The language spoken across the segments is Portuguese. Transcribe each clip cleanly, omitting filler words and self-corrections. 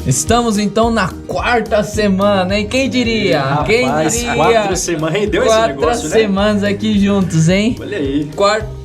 Estamos então na quarta semana, hein? Quem diria? Rapaz, Quem diria? 4 semanas, rendeu esse negócio, né? 4 semanas aqui juntos, hein? Olha aí.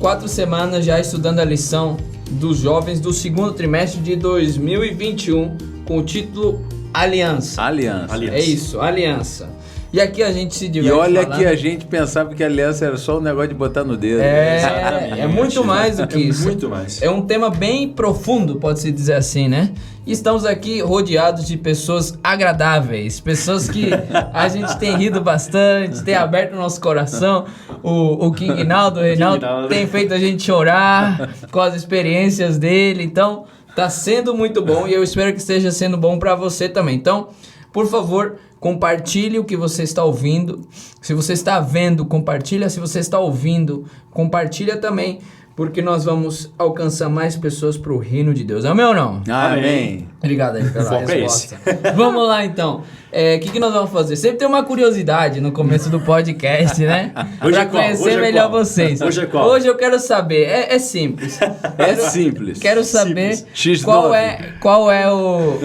4 semanas já estudando a lição dos jovens do segundo trimestre de 2021 com o título Aliança. Aliança. É isso, Aliança. E aqui a gente se diverte E olha falando... que a gente pensava que a aliança era só um negócio de botar no dedo. É muito mais do que isso. Muito mais. É um tema bem profundo, pode-se dizer assim, né? E estamos aqui rodeados de pessoas agradáveis, pessoas que a gente tem rido bastante, tem aberto o nosso coração. O King Naldo, o Reinaldo, tem feito a gente chorar com as experiências dele. Então, tá sendo muito bom e eu espero que esteja sendo bom para você também. Então, por favor, compartilhe o que você está ouvindo. Se você está vendo, compartilha. Se você está ouvindo, compartilha também. Porque nós vamos alcançar mais pessoas para o reino de Deus. Amém ou não? Amém. Obrigado aí pela Foco resposta. Vamos lá então. O que nós vamos fazer? Sempre tem uma curiosidade no começo do podcast, né? Para conhecer melhor vocês. Hoje é qual? Hoje eu quero saber. É simples. É simples. Quero saber X9. qual é o...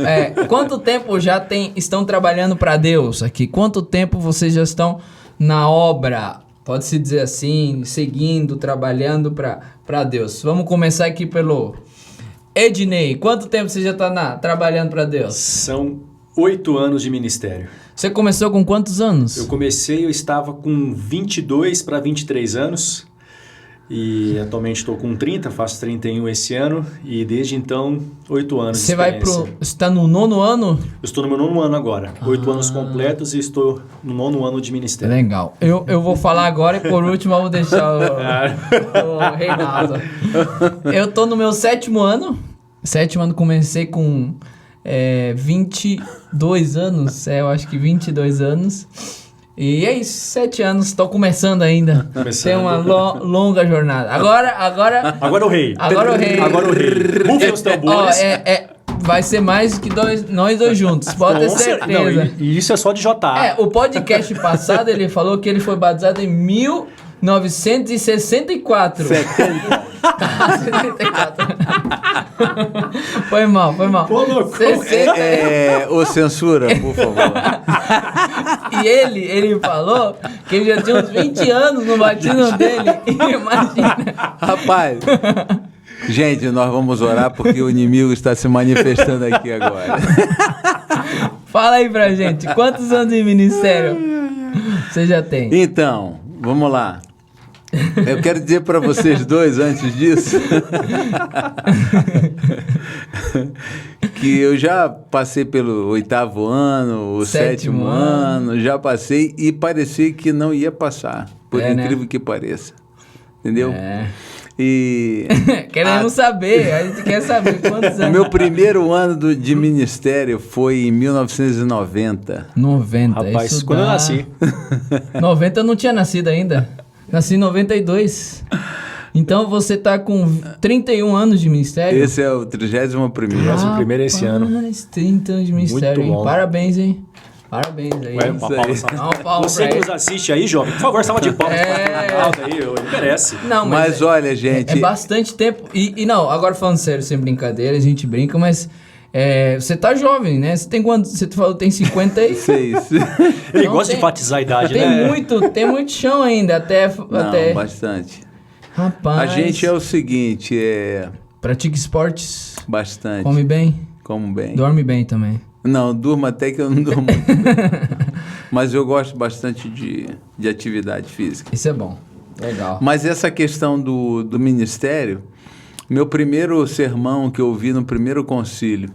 quanto tempo já estão trabalhando para Deus aqui? Quanto tempo vocês já estão na obra? Pode-se dizer assim, seguindo, trabalhando para Deus. Vamos começar aqui pelo Ednei. Quanto tempo você já está trabalhando para Deus? São 8 anos de ministério. Você começou com quantos anos? Eu estava com 22 para 23 anos. E atualmente estou com 30, faço 31 esse ano. E desde então, 8 anos Você de experiência. Você está no 9º ano? Eu estou no meu 9º ano agora. 8 anos completos e estou no 9º ano de ministério. Legal. Eu vou falar agora e por último eu vou deixar o Reinaldo. Eu tô no meu 7º ano. 7º ano, comecei com 22 anos. Eu acho que 22 anos. E é isso, 7 anos, tô começando ainda. Tem uma longa jornada. Agora o rei. Agora o rei. Agora o rei. Rufem os tambores. Vai ser mais que nós dois juntos, pode ter certeza. Não, e isso é só de JA. O podcast passado ele falou que ele foi batizado em 1964. 70. 74. Foi mal. Pô, louco. 60. Ô, censura, por favor. E ele falou que ele já tinha uns 20 anos no batismo dele. Imagina. Rapaz, gente, nós vamos orar porque o inimigo está se manifestando aqui agora. Fala aí pra gente, quantos anos de ministério você já tem? Então, vamos lá. Eu quero dizer para vocês dois, antes disso, que eu já passei pelo 8º ano, o 7º ano, já passei e parecia que não ia passar, por incrível que pareça. Entendeu? E queremos saber, a gente quer saber quantos anos. O meu primeiro ano de ministério foi em 1990. 90, rapaz, isso quando eu nasci. 90 eu não tinha nascido ainda. Nasci em 92. Então você tá com 31 anos de ministério? Esse é o 31º. 31º esse ano. 30 anos de ministério, hein? Parabéns, hein? Parabéns aí. Você que nos assiste aí, jovem, por favor, salva de palmas para aí, ele merece. Não, mas olha, gente... É bastante tempo. E não, agora falando sério, sem brincadeira, a gente brinca, mas... você tá jovem, né? Você tem quanto? Você falou que tem 56. Ele gosta de enfatizar a idade, né? Tem muito chão ainda, até... bastante. Rapaz... A gente é o seguinte, pratica esportes? Bastante. Come bem? Como bem. Dorme bem também? Não, durmo até que eu não durmo muito bem. Mas eu gosto bastante de atividade física. Isso é bom. Legal. Mas essa questão do ministério, meu primeiro sermão que eu ouvi no primeiro concílio,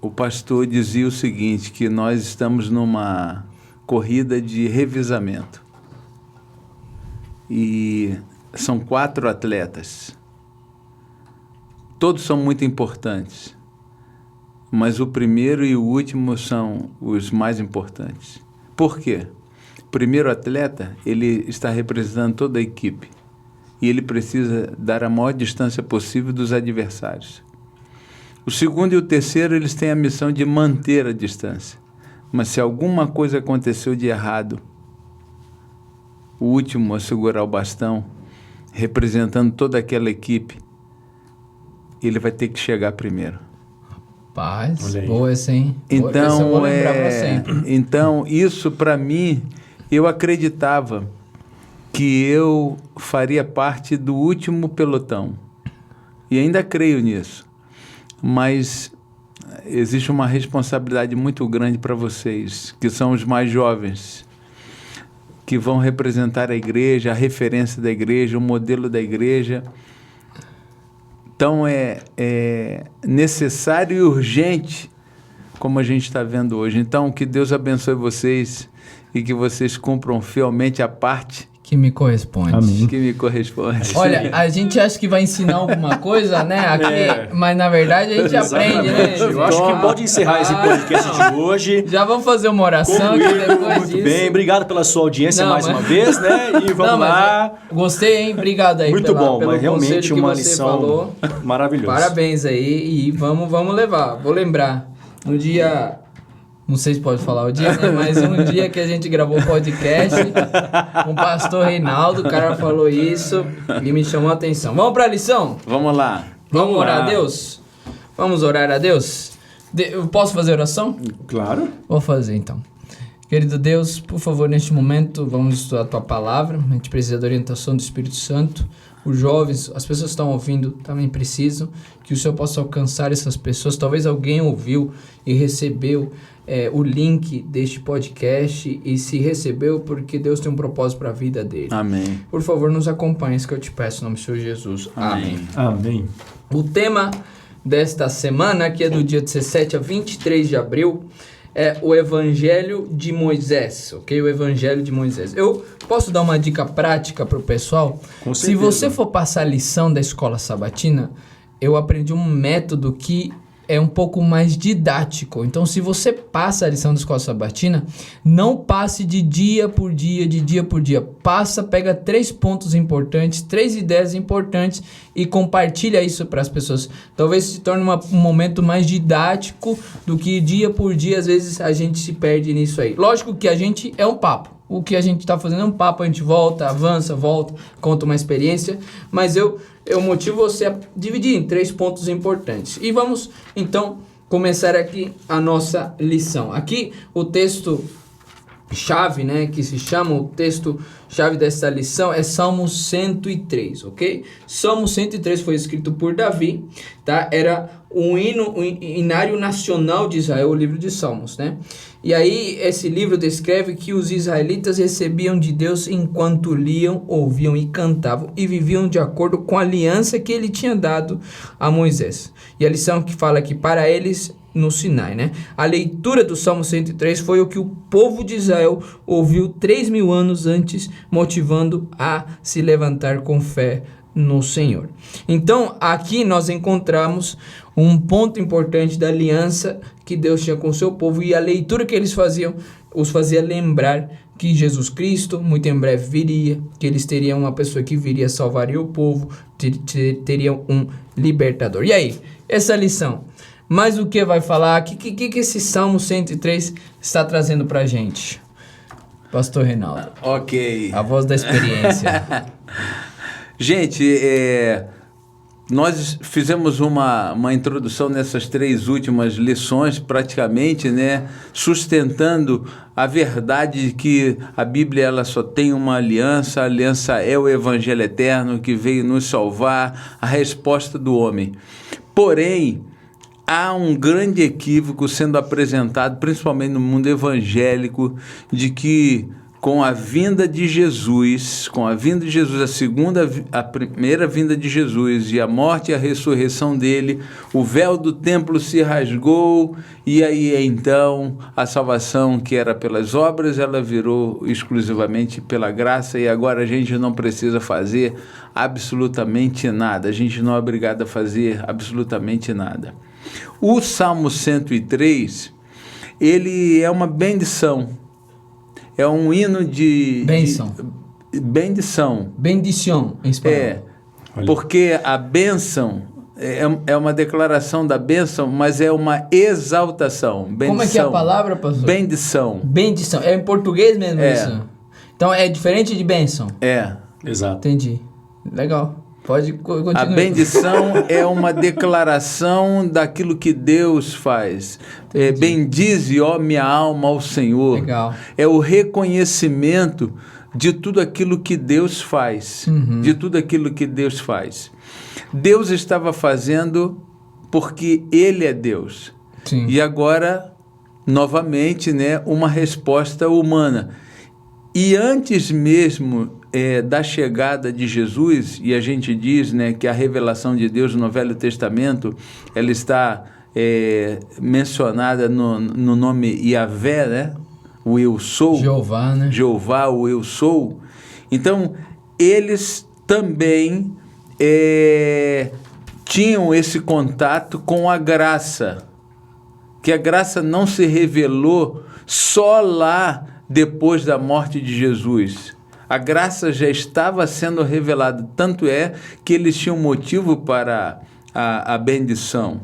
o pastor dizia o seguinte, que nós estamos numa corrida de revezamento. E são 4 atletas. Todos são muito importantes. Mas o primeiro e o último são os mais importantes. Por quê? O primeiro atleta, ele está representando toda a equipe. E ele precisa dar a maior distância possível dos adversários. O segundo e o terceiro, eles têm a missão de manter a distância. Mas se alguma coisa aconteceu de errado, o último a segurar o bastão, representando toda aquela equipe, ele vai ter que chegar primeiro. Rapaz, Olha aí. boa essa, hein? Boa, essa eu Então, vou lembrar pra sempre. então isso para mim, eu acreditava que eu faria parte do último pelotão. E ainda creio nisso. Mas existe uma responsabilidade muito grande para vocês, que são os mais jovens, que vão representar a igreja, a referência da igreja, o modelo da igreja. Então é necessário e urgente, como a gente está vendo hoje. Então, que Deus abençoe vocês e que vocês cumpram fielmente a parte Que me corresponde. Amém. que me corresponde. Olha, a gente acha que vai ensinar alguma coisa, né? Aqui, mas na verdade a gente aprende, né? Exatamente. Eu acho que pode encerrar esse podcast de hoje. Já vamos fazer uma oração que depois Muito disso. bem, obrigado pela sua audiência Não, mais mas- uma vez, né? E vamos Não, mas lá. Gostei, hein? Obrigado aí Muito bom, pelo mas realmente conselho que uma você lição falou. maravilhosa. Parabéns aí e vamos levar. Vou lembrar. No dia... Não sei se pode falar o dia, né? Mas um dia que a gente gravou o podcast com o pastor Reinaldo, o cara falou isso e me chamou a atenção. Vamos para a lição? Vamos lá. Vamos Vamos orar lá. a Deus? Vamos orar a Deus? Eu posso fazer oração? Claro. Vou fazer então. Querido Deus, por favor, neste momento, vamos estudar a Tua Palavra. A gente precisa da orientação do Espírito Santo. Os jovens, as pessoas que estão ouvindo também precisam que o Senhor possa alcançar essas pessoas. Talvez alguém ouviu e recebeu o link deste podcast e se recebeu porque Deus tem um propósito para a vida dele. Amém. Por favor, nos acompanhe, isso que eu te peço, em nome do Senhor Jesus. Amém. Amém. O tema desta semana, que é do dia 17 a 23 de abril, é o Evangelho de Moisés, ok? O Evangelho de Moisés. Eu posso dar uma dica prática para o pessoal? Com Se certeza. você for passar a lição da escola sabatina, eu aprendi um método que é um pouco mais didático. Então, se você passa a lição da escola sabatina, não passe de dia por dia. Passa, pega 3 pontos importantes, 3 ideias importantes e compartilha isso para as pessoas. Talvez se torne um momento mais didático do que dia por dia. Às vezes a gente se perde nisso aí. Lógico que a gente é um papo. O que a gente está fazendo é um papo, a gente volta, avança, volta, conta uma experiência, mas eu motivo você a dividir em 3 pontos importantes. E vamos, então, começar aqui a nossa lição. Aqui, o texto chave, né, que se chama o texto chave dessa lição é Salmo 103, ok? Salmo 103 foi escrito por Davi, tá? Era um hinário nacional de Israel, o livro de Salmos, né? E aí esse livro descreve que os israelitas recebiam de Deus enquanto liam, ouviam e cantavam e viviam de acordo com a aliança que ele tinha dado a Moisés. E a lição que fala que para eles no Sinai, né? A leitura do Salmo 103 foi o que o povo de Israel ouviu 3.000 anos antes, motivando a se levantar com fé no Senhor. Então, aqui nós encontramos um ponto importante da aliança que Deus tinha com o seu povo, e a leitura que eles faziam os fazia lembrar que Jesus Cristo muito em breve viria, que eles teriam uma pessoa que viria, salvaria o povo, teriam um libertador. E aí, essa lição, mas o que vai falar? O que esse Salmo 103 está trazendo pra gente? Pastor Reinaldo. Ok. A voz da experiência. Gente, nós fizemos uma introdução nessas 3 últimas lições, praticamente, né, sustentando a verdade de que a Bíblia ela só tem uma aliança, a aliança é o Evangelho eterno que veio nos salvar, a resposta do homem. Porém, há um grande equívoco sendo apresentado, principalmente no mundo evangélico, de que com a vinda de Jesus, a primeira vinda de Jesus e a morte e a ressurreição dele, o véu do templo se rasgou e aí então a salvação que era pelas obras, ela virou exclusivamente pela graça e agora a gente não precisa fazer absolutamente nada, a gente não é obrigado a fazer absolutamente nada. O Salmo 103, ele é uma bendição. É um hino de... Bênção. Bendição. Bendição, em espanhol. Porque a bênção é uma declaração da bênção, mas é uma exaltação. Bendição. Como é que é a palavra, pastor? Bendição. Bendição. É em português mesmo isso? Então é diferente de bênção? É. Exato. Entendi. Legal. Pode continuar. A bendição é uma declaração daquilo que Deus faz. Bendize, ó minha alma, ao Senhor. Legal. É o reconhecimento de tudo aquilo que Deus faz. De tudo aquilo que Deus faz. Deus estava fazendo porque Ele é Deus. Sim. E agora, novamente, né, uma resposta humana. E antes mesmo da chegada de Jesus, e a gente diz, né, que a revelação de Deus no Velho Testamento, ela está mencionada no nome Yahvé, né? O Eu Sou. Jeová, né? Jeová, o Eu Sou. Então, eles também tinham esse contato com a graça, que a graça não se revelou só lá depois da morte de Jesus. A graça já estava sendo revelada, tanto é que eles tinham motivo para a bendição.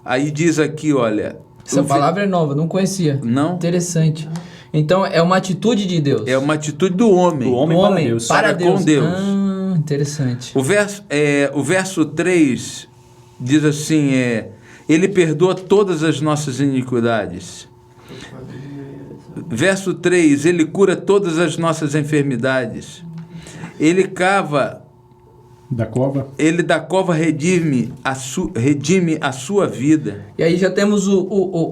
Aí diz aqui, olha... Essa palavra é nova, não conhecia. Não? Interessante. Então, é uma atitude de Deus. É uma atitude do homem. Do homem para Deus. Para Deus. Com Deus. Ah, interessante. O verso 3 diz assim, Ele perdoa todas as nossas iniquidades. Verso 3, Ele cura todas as nossas enfermidades. Ele cava... Da cova. Ele da cova redime a sua vida. E aí já temos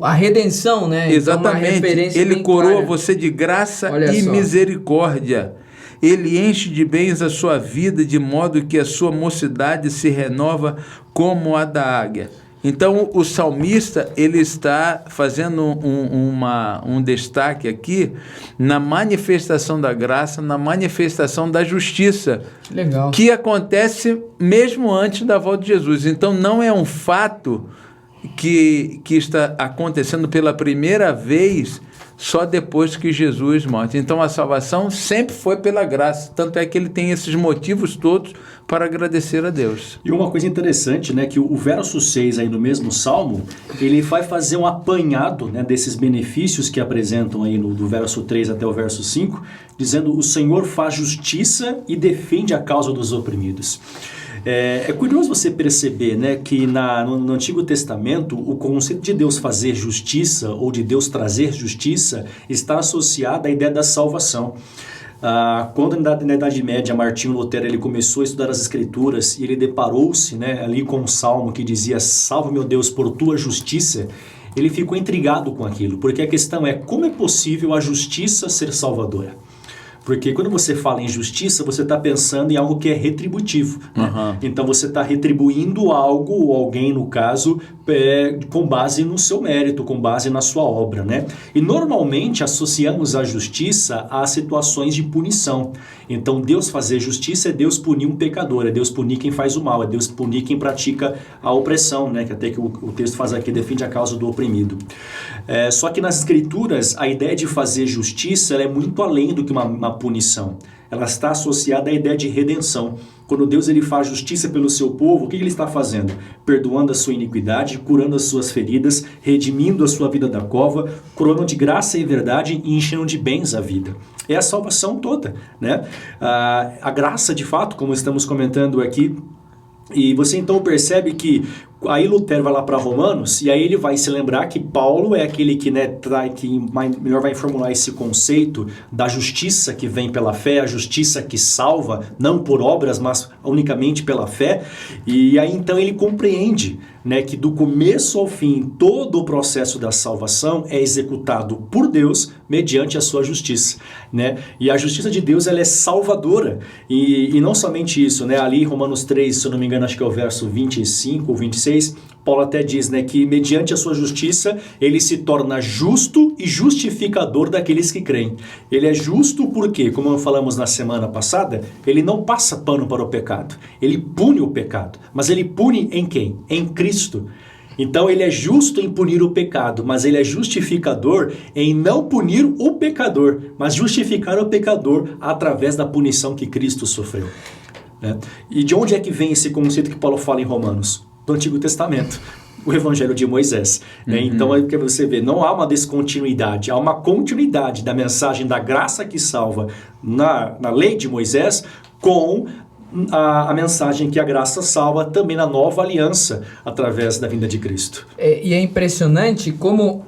a redenção, né? Exatamente. Então, Ele coroa você de graça e misericórdia. Ele enche de bens a sua vida, de modo que a sua mocidade se renova como a da águia. Então, o salmista, ele está fazendo um destaque aqui na manifestação da graça, na manifestação da justiça. Legal. Que acontece mesmo antes da volta de Jesus. Então, não é um fato que está acontecendo pela primeira vez só depois que Jesus morre. Então, a salvação sempre foi pela graça. Tanto é que ele tem esses motivos todos para agradecer a Deus. E uma coisa interessante, né, que o verso 6 aí no mesmo Salmo, ele vai fazer um apanhado, né, desses benefícios que apresentam aí do verso 3 até o verso 5, dizendo: o Senhor faz justiça e defende a causa dos oprimidos. É curioso você perceber, né, que no Antigo Testamento o conceito de Deus fazer justiça ou de Deus trazer justiça está associado à ideia da salvação. Quando na Idade Média Martinho Lutero ele começou a estudar as Escrituras e ele deparou-se, né, ali com um salmo que dizia: salve meu Deus por tua justiça, ele ficou intrigado com aquilo, porque a questão é: como é possível a justiça ser salvadora? Porque quando você fala em justiça, você está pensando em algo que é retributivo. Né? Então você está retribuindo algo, ou alguém no caso, com base no seu mérito, com base na sua obra. Né? E normalmente associamos a justiça a situações de punição. Então Deus fazer justiça é Deus punir um pecador, é Deus punir quem faz o mal, é Deus punir quem pratica a opressão, né? Que até que o texto faz aqui, defende a causa do oprimido. Só que nas Escrituras, a ideia de fazer justiça ela é muito além do que uma punição. Ela está associada à ideia de redenção. Quando Deus ele faz justiça pelo seu povo, o que ele está fazendo? Perdoando a sua iniquidade, curando as suas feridas, redimindo a sua vida da cova, coroando de graça e verdade e enchendo de bens a vida. É a salvação toda, né? A graça, de fato, como estamos comentando aqui, e você então percebe que aí Lutero vai lá para Romanos e aí ele vai se lembrar que Paulo é aquele que, né, melhor vai formular esse conceito da justiça que vem pela fé, a justiça que salva, não por obras, mas unicamente pela fé. E aí então ele compreende, né, que do começo ao fim todo o processo da salvação é executado por Deus mediante a sua justiça, né? E a justiça de Deus ela é salvadora e não somente isso, né? Ali em Romanos 3, se eu não me engano, acho que é o verso 25 ou 26, Paulo até diz, né, que mediante a sua justiça ele se torna justo e justificador daqueles que creem. Ele é justo porque, como falamos na semana passada, ele não passa pano para o pecado, ele pune o pecado, mas ele pune em quem? Em Cristo. Então ele é justo em punir o pecado, mas ele é justificador em não punir o pecador, mas justificar o pecador através da punição que Cristo sofreu. Né? E de onde é que vem esse conceito que Paulo fala em Romanos? Do Antigo Testamento, o Evangelho de Moisés. Né? Então é que você vê, não há uma descontinuidade, há uma continuidade da mensagem da graça que salva na lei de Moisés com a mensagem que a graça salva também na nova aliança através da vinda de Cristo. E é impressionante como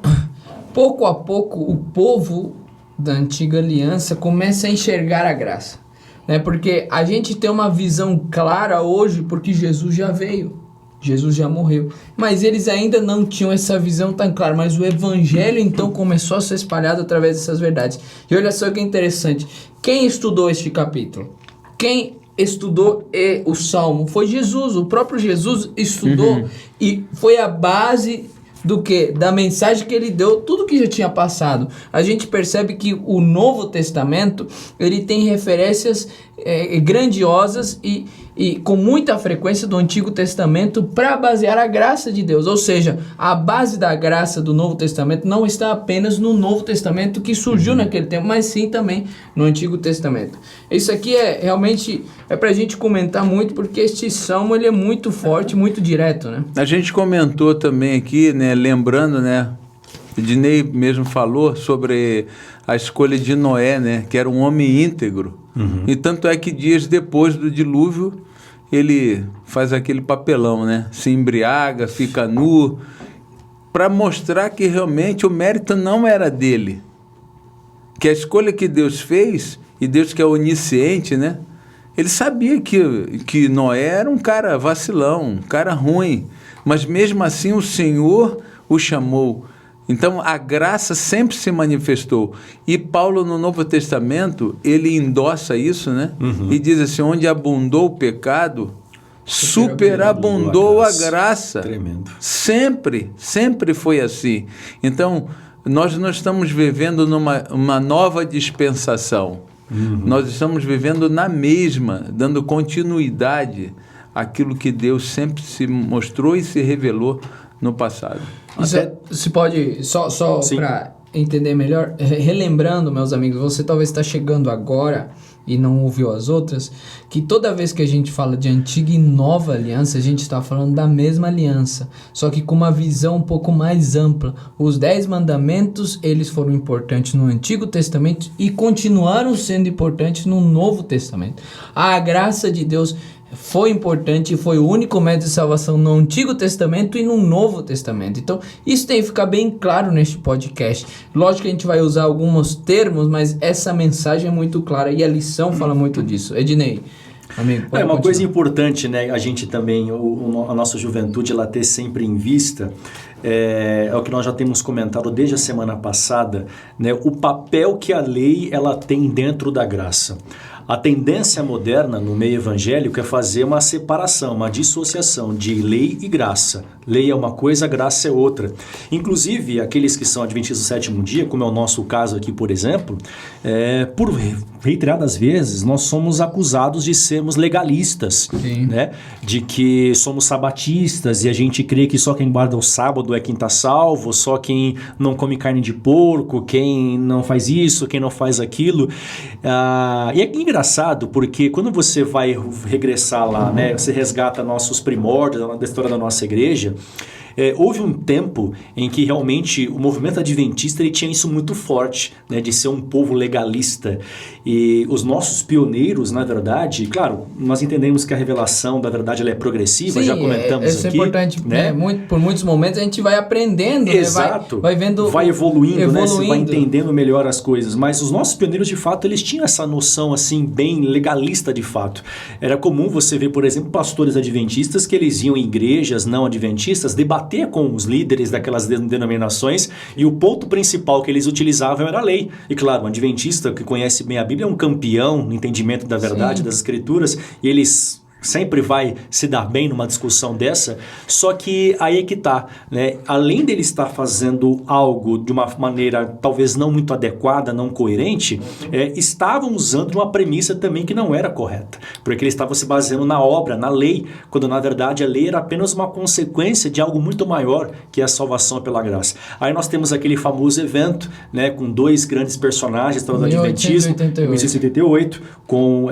pouco a pouco o povo da antiga aliança começa a enxergar a graça, né? Porque a gente tem uma visão clara hoje porque Jesus já veio, Jesus já morreu, mas eles ainda não tinham essa visão tão clara, mas o evangelho então começou a ser espalhado através dessas verdades. E olha só que interessante, quem estudou este capítulo? Quem estudou o Salmo? Foi Jesus, o próprio Jesus estudou e foi a base do que? Da mensagem que ele deu, tudo que já tinha passado. A gente percebe que o Novo Testamento, ele tem referências grandiosas e com muita frequência do Antigo Testamento para basear a graça de Deus. Ou seja, a base da graça do Novo Testamento não está apenas no Novo Testamento que surgiu naquele tempo, mas sim também no Antigo Testamento. Isso aqui realmente para a gente comentar muito, porque este salmo ele é muito forte, muito direto, né? A gente comentou também aqui, né, lembrando, né, Ednei mesmo falou sobre a escolha de Noé, né, que era um homem íntegro. E tanto é que dias depois do dilúvio, ele faz aquele papelão, né? Se embriaga, fica nu, para mostrar que realmente o mérito não era dele. Que a escolha que Deus fez, e Deus que é onisciente, né? Ele sabia que Noé era um cara vacilão, um cara ruim, mas mesmo assim o Senhor o chamou. Então, a graça sempre se manifestou. E Paulo, no Novo Testamento, ele endossa isso, né? E diz assim, onde abundou o pecado, superabundou a graça. Tremendo. Sempre foi assim. Então, nós não estamos vivendo numa nova dispensação. Nós estamos vivendo na mesma, dando continuidade àquilo que Deus sempre se mostrou e se revelou no passado. Se pode, só para entender melhor, relembrando, meus amigos, você talvez está chegando agora e não ouviu as outras, que toda vez que a gente fala de antiga e nova aliança, a gente está falando da mesma aliança, só que com uma visão um pouco mais ampla. Os 10 mandamentos, eles foram importantes no Antigo Testamento e continuaram sendo importantes no Novo Testamento. A graça de Deus foi importante e foi o único método de salvação no Antigo Testamento e no Novo Testamento. Então, isso tem que ficar bem claro neste podcast. Lógico que a gente vai usar alguns termos, mas essa mensagem é muito clara e a lição fala muito disso. Ednei, amigo, pode uma continuar. coisa importante, né? A gente também, a nossa juventude, ela ter sempre em vista, é o que nós já temos comentado desde a semana passada, né? O papel que a lei ela tem dentro da graça. A tendência moderna no meio evangélico é fazer uma separação, uma dissociação de lei e graça. Lei é uma coisa, graça é outra. Inclusive, aqueles que são adventistas do sétimo dia, como é o nosso caso aqui, por exemplo, por reiteradas vezes, nós somos acusados de sermos legalistas, né? De que somos sabatistas e a gente crê que só quem guarda o sábado é quem está salvo, só quem não come carne de porco, quem não faz isso, quem não faz aquilo. E é engraçado porque quando você vai regressar lá, né, você resgata nossos primórdios da história da nossa igreja, houve um tempo em que realmente o movimento adventista ele tinha isso muito forte, né, de ser um povo legalista. E os nossos pioneiros, na verdade, claro, nós entendemos que a revelação da verdade ela é progressiva, já comentamos aqui. Isso é importante, né? Por muitos momentos a gente vai aprendendo, exato, né? Vai vendo, vai evoluindo, né? Você vai entendendo melhor as coisas. Mas os nossos pioneiros, de fato, eles tinham essa noção assim bem legalista de fato. Era comum você ver, por exemplo, pastores adventistas que eles iam em igrejas não adventistas debater com os líderes daquelas denominações e o ponto principal que eles utilizavam era a lei. E claro, um adventista que conhece bem a Bíblia é um campeão no entendimento da verdade, das escrituras, e eles sempre vai se dar bem numa discussão dessa, só que aí é que tá, né? Além dele estar fazendo algo de uma maneira talvez não muito adequada, não coerente, estavam usando uma premissa também que não era correta, porque eles estavam se baseando na obra, na lei, quando na verdade a lei era apenas uma consequência de algo muito maior, que é a salvação pela graça. Aí nós temos aquele famoso evento, né, com 2 grandes personagens do adventismo, 1888, com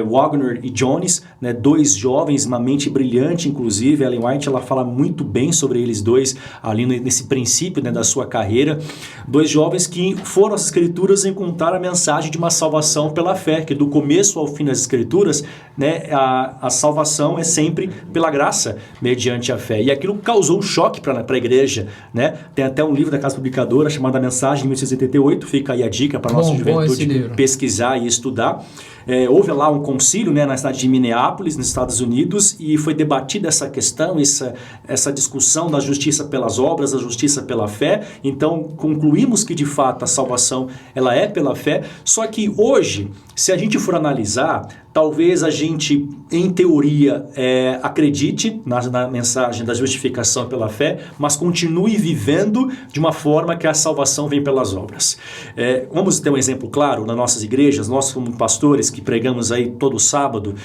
Wagner e Jones, né, dois jovens, uma mente brilhante, inclusive. Ellen White, ela fala muito bem sobre eles dois, ali nesse princípio, né, da sua carreira. Dois jovens que foram às Escrituras encontrar a mensagem de uma salvação pela fé, que do começo ao fim das Escrituras, né, a salvação é sempre pela graça, mediante a fé. E aquilo causou um choque para a igreja, né? Tem até um livro da Casa Publicadora chamado A Mensagem, de 1888, fica aí a dica para a nossa juventude pesquisar e estudar. Houve lá um concílio, né, na cidade de Minneapolis, nos Estados Unidos, e foi debatida essa questão, essa discussão da justiça pelas obras, da justiça pela fé. Então, concluímos que, de fato, a salvação ela é pela fé. Só que hoje, se a gente for analisar, talvez a gente, em teoria, acredite na mensagem da justificação pela fé, mas continue vivendo de uma forma que a salvação vem pelas obras. Vamos ter um exemplo claro nas nossas igrejas, nós como pastores que pregamos aí todo sábado,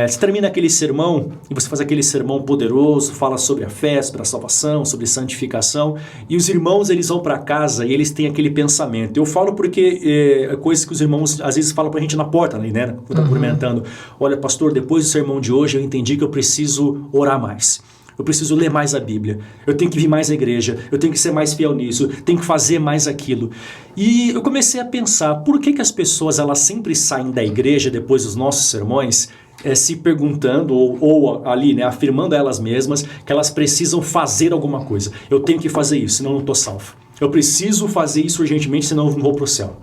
você termina aquele sermão e você faz aquele sermão poderoso, fala sobre a fé, sobre a salvação, sobre santificação, e os irmãos eles vão para casa e eles têm aquele pensamento. Eu falo porque é coisas que os irmãos às vezes falam pra gente na porta, né? Comentando, olha pastor, depois do sermão de hoje eu entendi que eu preciso orar mais, eu preciso ler mais a Bíblia, eu tenho que vir mais à igreja, eu tenho que ser mais fiel nisso, tenho que fazer mais aquilo. E eu comecei a pensar, por que as pessoas elas sempre saem da igreja depois dos nossos sermões se perguntando ou ali, né, afirmando a elas mesmas que elas precisam fazer alguma coisa. Eu tenho que fazer isso, senão eu não estou salvo. Eu preciso fazer isso urgentemente, senão eu não vou para o céu.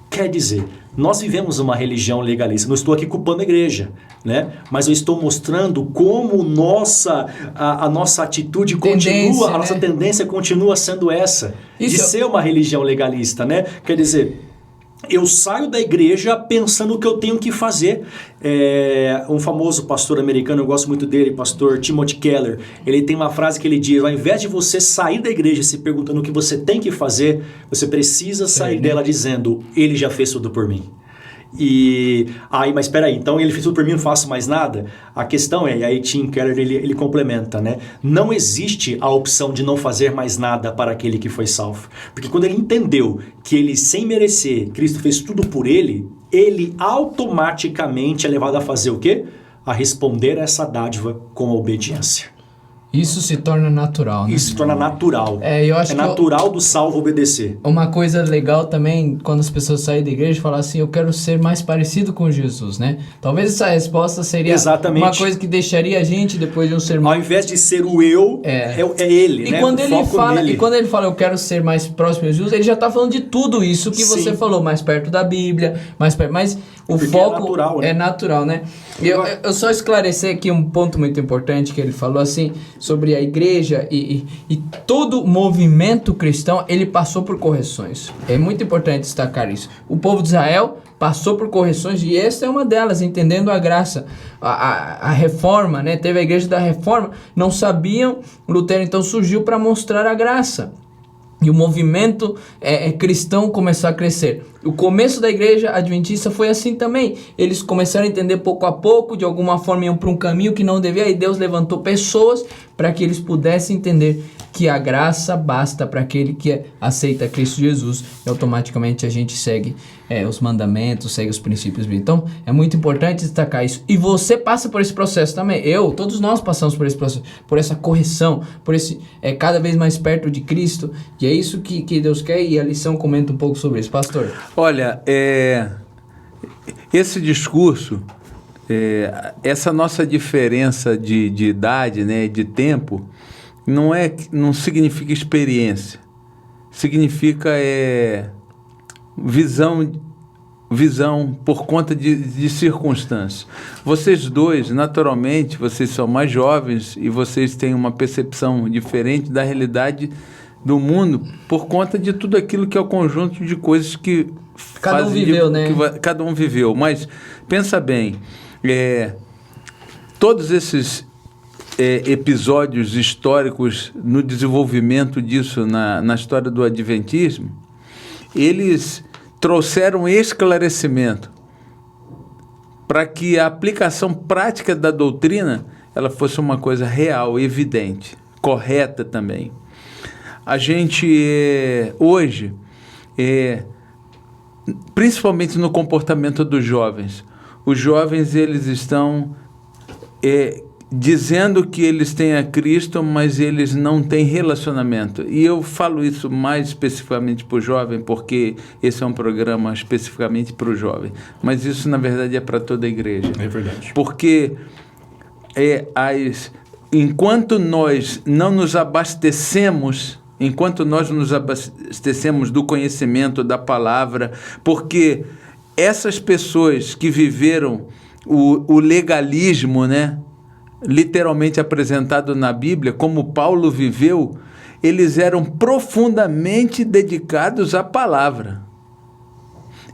Quer dizer, nós vivemos uma religião legalista. Não estou aqui culpando a igreja, né? Mas eu estou mostrando como a nossa atitude continua, a nossa tendência continua sendo essa, de ser uma religião legalista, né? Quer dizer, eu saio da igreja pensando o que eu tenho que fazer. Um famoso pastor americano, eu gosto muito dele, pastor Timothy Keller, ele tem uma frase que ele diz, ao invés de você sair da igreja se perguntando o que você tem que fazer, você precisa sair dela dizendo, ele já fez tudo por mim. Mas espera aí, então ele fez tudo por mim, não faço mais nada? A questão e aí Tim Keller ele complementa, né? Não existe a opção de não fazer mais nada para aquele que foi salvo. Porque quando ele entendeu que ele, sem merecer, Cristo fez tudo por ele automaticamente é levado a fazer o quê? A responder a essa dádiva com a obediência. Isso se torna natural, né? Isso se torna natural. Eu acho natural do salvo obedecer. Uma coisa legal também, quando as pessoas saem da igreja, falar assim, eu quero ser mais parecido com Jesus, né? Talvez essa resposta seria uma coisa que deixaria a gente, depois de um sermão... Ao invés de ser o eu, é ele, né? Quando ele fala, eu quero ser mais próximo de Jesus, ele já está falando de tudo isso que você falou, mais perto da Bíblia, mais perto... Mas o foco é natural, né? Eu só esclarecer aqui um ponto muito importante que ele falou assim, sobre a igreja e todo movimento cristão, ele passou por correções. É muito importante destacar isso. O povo de Israel passou por correções e essa é uma delas, entendendo a graça. A reforma, né? Teve a igreja da reforma, não sabiam, Lutero então surgiu para mostrar a graça. E o movimento cristão começou a crescer. O começo da igreja adventista foi assim também. Eles começaram a entender pouco a pouco, de alguma forma iam para um caminho que não devia, e Deus levantou pessoas para que eles pudessem entender que a graça basta para aquele que aceita Cristo Jesus, e automaticamente a gente segue os mandamentos, segue os princípios bíblicos. Então, é muito importante destacar isso. E você passa por esse processo também. Todos nós passamos por esse processo, por essa correção, por esse cada vez mais perto de Cristo, e é isso que Deus quer, e a lição comenta um pouco sobre isso. Pastor? Olha, esse discurso, essa nossa diferença de idade, né, de tempo, não significa experiência, significa visão por conta de circunstâncias. Vocês dois, naturalmente, vocês são mais jovens e vocês têm uma percepção diferente da realidade do mundo por conta de tudo aquilo que é o conjunto de coisas que cada um viveu, né? Cada um viveu. Mas pensa bem, todos esses episódios históricos no desenvolvimento disso na história do Adventismo, eles trouxeram esclarecimento para que a aplicação prática da doutrina ela fosse uma coisa real, evidente, correta também. A gente hoje, principalmente no comportamento dos jovens, os jovens eles estão dizendo que eles têm a Cristo, mas eles não têm relacionamento. E eu falo isso mais especificamente para o jovem, porque esse é um programa especificamente para o jovem. Mas isso, na verdade, é para toda a igreja. É verdade. Porque enquanto nós não nos abastecemos, do conhecimento da palavra, porque essas pessoas que viveram o legalismo, né, literalmente apresentado na Bíblia, como Paulo viveu, eles eram profundamente dedicados à palavra.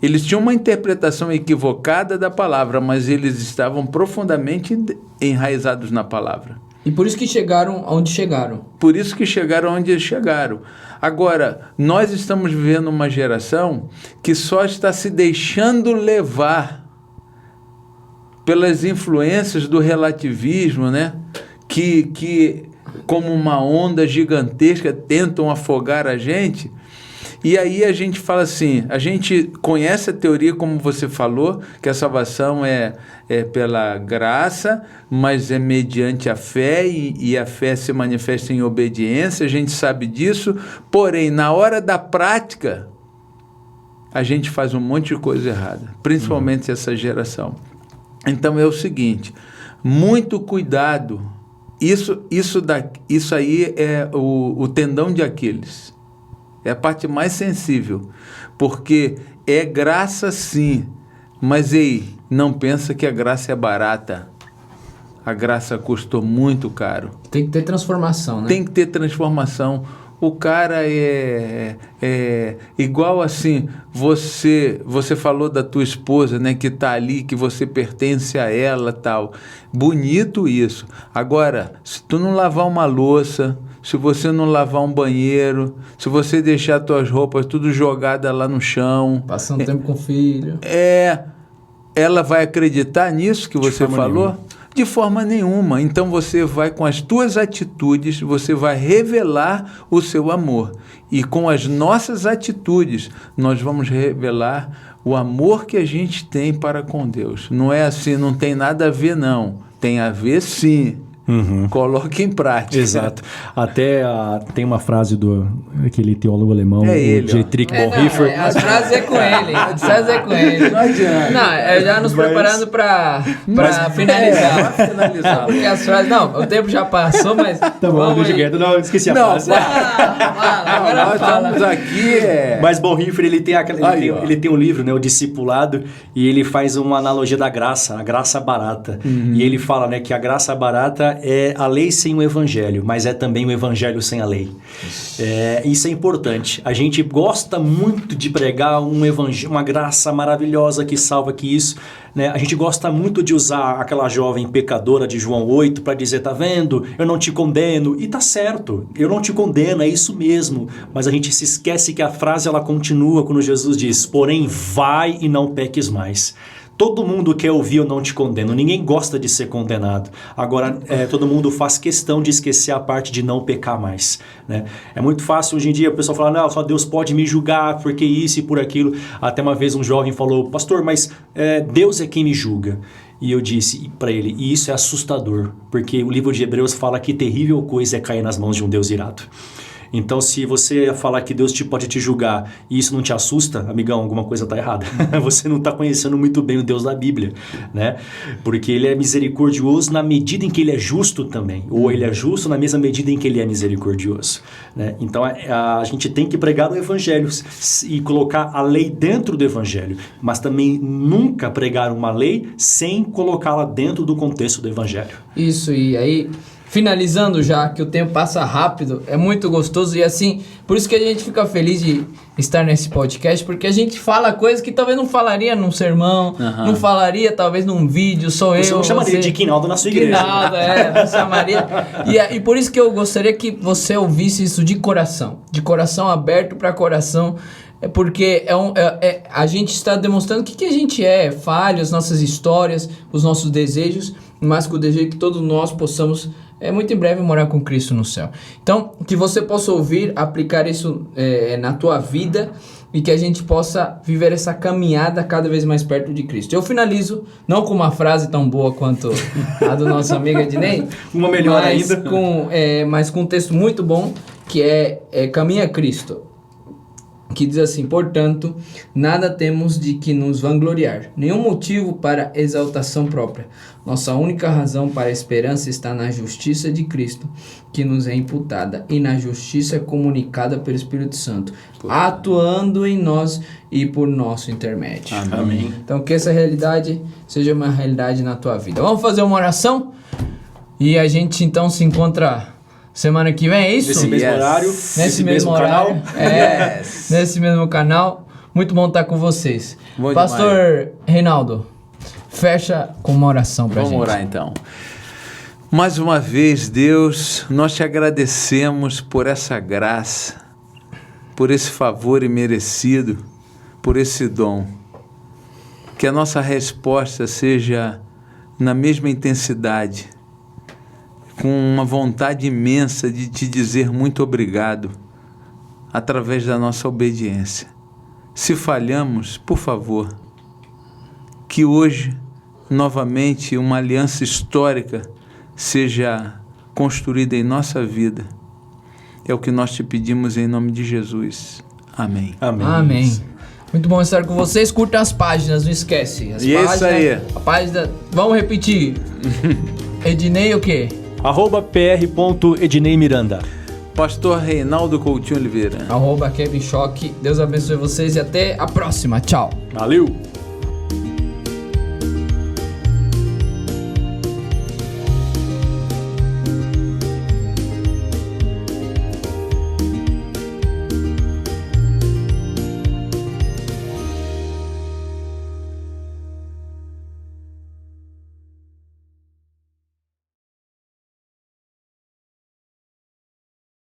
Eles tinham uma interpretação equivocada da palavra, mas eles estavam profundamente enraizados na palavra. E por isso que chegaram onde chegaram. Por isso que chegaram onde eles chegaram. Agora, nós estamos vivendo uma geração que só está se deixando levar pelas influências do relativismo, né? Que como uma onda gigantesca tentam afogar a gente. E aí a gente fala assim, a gente conhece a teoria, como você falou, que a salvação é pela graça, mas é mediante a fé, e a fé se manifesta em obediência, a gente sabe disso, porém, na hora da prática, a gente faz um monte de coisa errada, principalmente essa geração. Então é o seguinte, muito cuidado, isso aí é o tendão de Aquiles. É a parte mais sensível, porque é graça sim, mas não pensa que a graça é barata. A graça custou muito caro. Tem que ter transformação, né? Tem que ter transformação. O cara é igual assim, você falou da tua esposa, né, que está ali, que você pertence a ela, tal. Bonito isso. Agora, se tu não lavar uma louça, se você não lavar um banheiro, se você deixar tuas roupas tudo jogadas lá no chão... Passando tempo com o filho... Ela vai acreditar nisso que você falou? Nenhuma. De forma nenhuma. Então você vai, com as tuas atitudes, você vai revelar o seu amor. E com as nossas atitudes, nós vamos revelar o amor que a gente tem para com Deus. Não é assim, não tem nada a ver, não. Tem a ver, sim. Uhum. Coloque em prática. Exato. Até tem uma frase daquele teólogo alemão, ele, Dietrich Bonhoeffer. As frases é com ele. As frases é com ele. Não adianta. Não, já nos preparando para finalizar. Vai finalizar. Porque as frases... Não, o tempo já passou, mas... Tá bom, deixa quieto. Não, esqueci a frase. Agora nós fala. estamos aqui... Mas Bonhoeffer, ele tem um livro, né, O Discipulado, e ele faz uma analogia da graça, a graça barata. E ele fala, né, que a graça barata é a lei sem o evangelho, mas é também o evangelho sem a lei. Isso é importante. A gente gosta muito de pregar um evangelho, uma graça maravilhosa que salva, que isso, né? A gente gosta muito de usar aquela jovem pecadora de João 8 para dizer, tá vendo? Eu não te condeno. E tá certo, eu não te condeno, é isso mesmo. Mas a gente se esquece que a frase ela continua quando Jesus diz, porém vai e não peques mais. Todo mundo quer ouvir eu não te condeno, ninguém gosta de ser condenado. Agora, todo mundo faz questão de esquecer a parte de não pecar mais, né? É muito fácil hoje em dia o pessoal falar, não, só Deus pode me julgar, porque isso e por aquilo. Até uma vez um jovem falou, pastor, mas Deus é quem me julga. E eu disse para ele, e isso é assustador, porque o livro de Hebreus fala que terrível coisa é cair nas mãos de um Deus irado. Então, se você falar que Deus pode te julgar e isso não te assusta, amigão, alguma coisa está errada. Você não está conhecendo muito bem o Deus da Bíblia, né? Porque ele é misericordioso na medida em que ele é justo também. Ou ele é justo na mesma medida em que ele é misericordioso, né? Então, a gente tem que pregar o Evangelho e colocar a lei dentro do Evangelho. Mas também nunca pregar uma lei sem colocá-la dentro do contexto do Evangelho. Isso, e aí... Finalizando já, que o tempo passa rápido, é muito gostoso e assim, por isso que a gente fica feliz de estar nesse podcast, porque a gente fala coisas que talvez não falaria num sermão, não falaria talvez num vídeo, Você não chamaria de Quinaldo na sua igreja. Quinaldo, não chamaria. E por isso que eu gostaria que você ouvisse isso de coração aberto para coração, porque a gente está demonstrando o que a gente é, falha, as nossas histórias, os nossos desejos, mas com o desejo que todos nós possamos muito em breve morar com Cristo no céu. Então, que você possa ouvir, aplicar isso na tua vida e que a gente possa viver essa caminhada cada vez mais perto de Cristo. Eu finalizo, não com uma frase tão boa quanto a do nosso amigo Ednei, Uma melhor mas ainda. mas com um texto muito bom, que é Caminha Cristo, que diz assim: portanto, nada temos de que nos vangloriar, nenhum motivo para exaltação própria. Nossa única razão para a esperança está na justiça de Cristo, que nos é imputada, e na justiça comunicada pelo Espírito Santo, atuando em nós e por nosso intermédio. Amém. Então, que essa realidade seja uma realidade na tua vida. Vamos fazer uma oração? E a gente então se encontra semana que vem, é isso? Nesse mesmo horário, Nesse mesmo horário. canal. Nesse mesmo canal. Muito bom estar com vocês. Bom Pastor Reinaldo, fecha com uma oração pra gente. Vamos orar então. Mais uma vez, Deus, nós te agradecemos por essa graça, por esse favor imerecido, por esse dom. Que a nossa resposta seja na mesma intensidade, com uma vontade imensa de te dizer muito obrigado, através da nossa obediência. Se falhamos, por favor, que hoje, novamente, uma aliança histórica seja construída em nossa vida. É o que nós te pedimos em nome de Jesus. Amém. Amém. Amém. Muito bom estar com vocês. Curta as páginas, não esquece. As E é isso aí. A página, vamos repetir. Ednei o quê? @pr.Ednei Miranda. Pastor Reinaldo Coutinho Oliveira. @KevinSchock. Deus abençoe vocês e até a próxima. Tchau. Valeu!